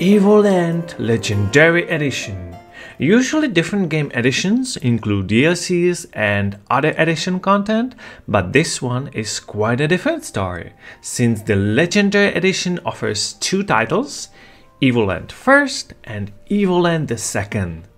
Evoland Legendary Edition. Usually different game editions include DLCs and other edition content, but this one is quite a different story, since the Legendary Edition offers two titles, Evoland First and Evoland the Second.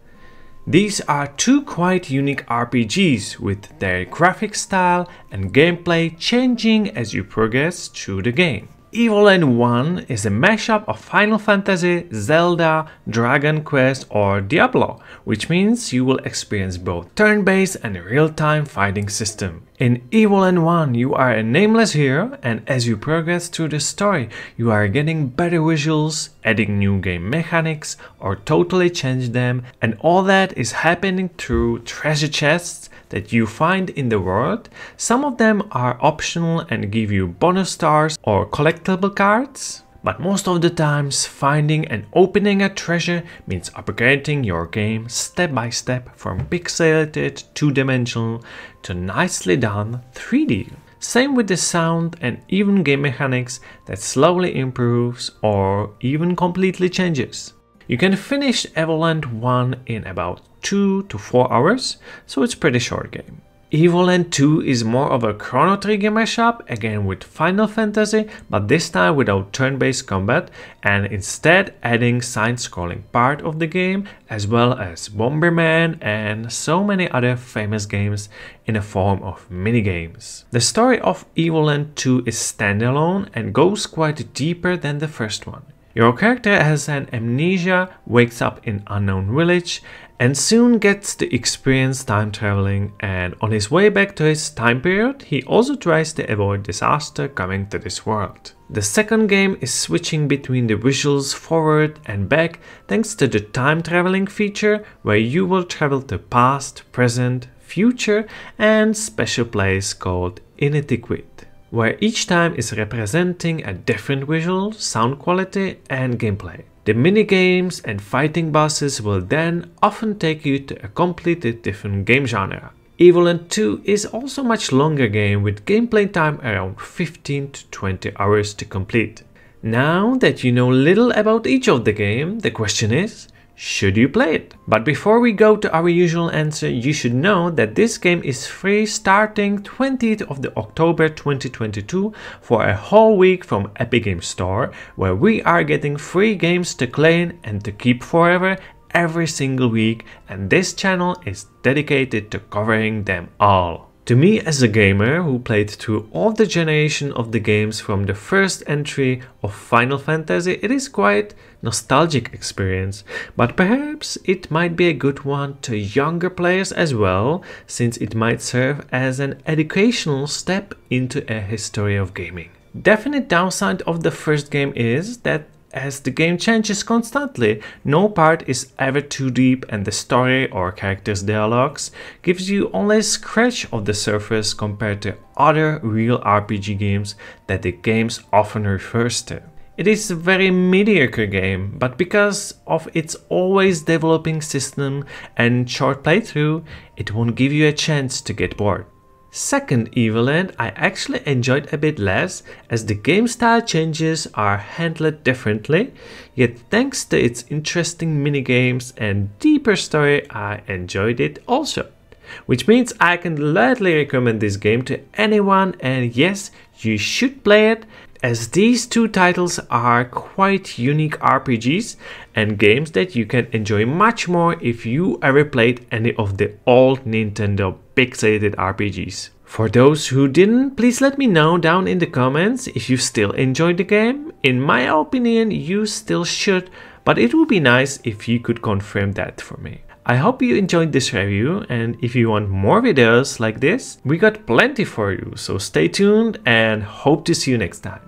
These are two quite unique RPGs with their graphic style and gameplay changing as you progress through the game. Evoland 1 is a mashup of Final Fantasy, Zelda, Dragon Quest or Diablo, which means you will experience both turn-based and real-time fighting system. In Evoland 1 you are a nameless hero, and as you progress through the story you are getting better visuals, adding new game mechanics or totally change them, and all that is happening through treasure chests that you find in the world. Some of them are optional and give you bonus stars or collectible cards, but most of the times finding and opening a treasure means upgrading your game step by step from pixelated 2-dimensional to nicely done 3D. Same with the sound and even game mechanics that slowly improves or even completely changes. You can finish Evoland 1 in about 2 to 4 hours, so it's a pretty short game. Evoland 2 is more of a Chrono Trigger mashup, again with Final Fantasy, but this time without turn-based combat and instead adding side-scrolling part of the game, as well as Bomberman and so many other famous games in the form of minigames. The story of Evoland 2 is standalone and goes quite deeper than the first one. Your character has an amnesia, wakes up in unknown village, and soon gets to experience time traveling, and on his way back to his time period, he also tries to avoid disaster coming to this world. The second game is switching between the visuals forward and back thanks to the time traveling feature, where you will travel to past, present, future and special place called Inadequate, where each time is representing a different visual, sound quality and gameplay. The minigames and fighting bosses will then often take you to a completely different game genre. Evoland 2 is also a much longer game with gameplay time around 15 to 20 hours to complete. Now that you know little about each of the game, the question is, should you play it? But before we go to our usual answer, you should know that this game is free starting 20th of October 2022 for a whole week from Epic Games Store, where we are getting free games to claim and to keep forever every single week, and this channel is dedicated to covering them all. To me as a gamer who played through all the generation of the games from the first entry of Final Fantasy, it is quite nostalgic experience, but perhaps it might be a good one to younger players as well, since it might serve as an educational step into a history of gaming. Definite downside of the first game is that as the game changes constantly, no part is ever too deep and the story or characters' dialogues gives you only a scratch of the surface compared to other real RPG games that the games often refers to. It is a very mediocre game, but because of its always developing system and short playthrough, it won't give you a chance to get bored. Second Evoland I actually enjoyed a bit less, as the game style changes are handled differently, yet thanks to its interesting minigames and deeper story I enjoyed it also. Which means I can gladly recommend this game to anyone, and yes, you should play it, as these two titles are quite unique RPGs and games that you can enjoy much more if you ever played any of the old Nintendo pixelated RPGs. For those who didn't, please let me know down in the comments if you still enjoyed the game. In my opinion, you still should, but it would be nice if you could confirm that for me. I hope you enjoyed this review, and if you want more videos like this, we got plenty for you, so stay tuned and hope to see you next time.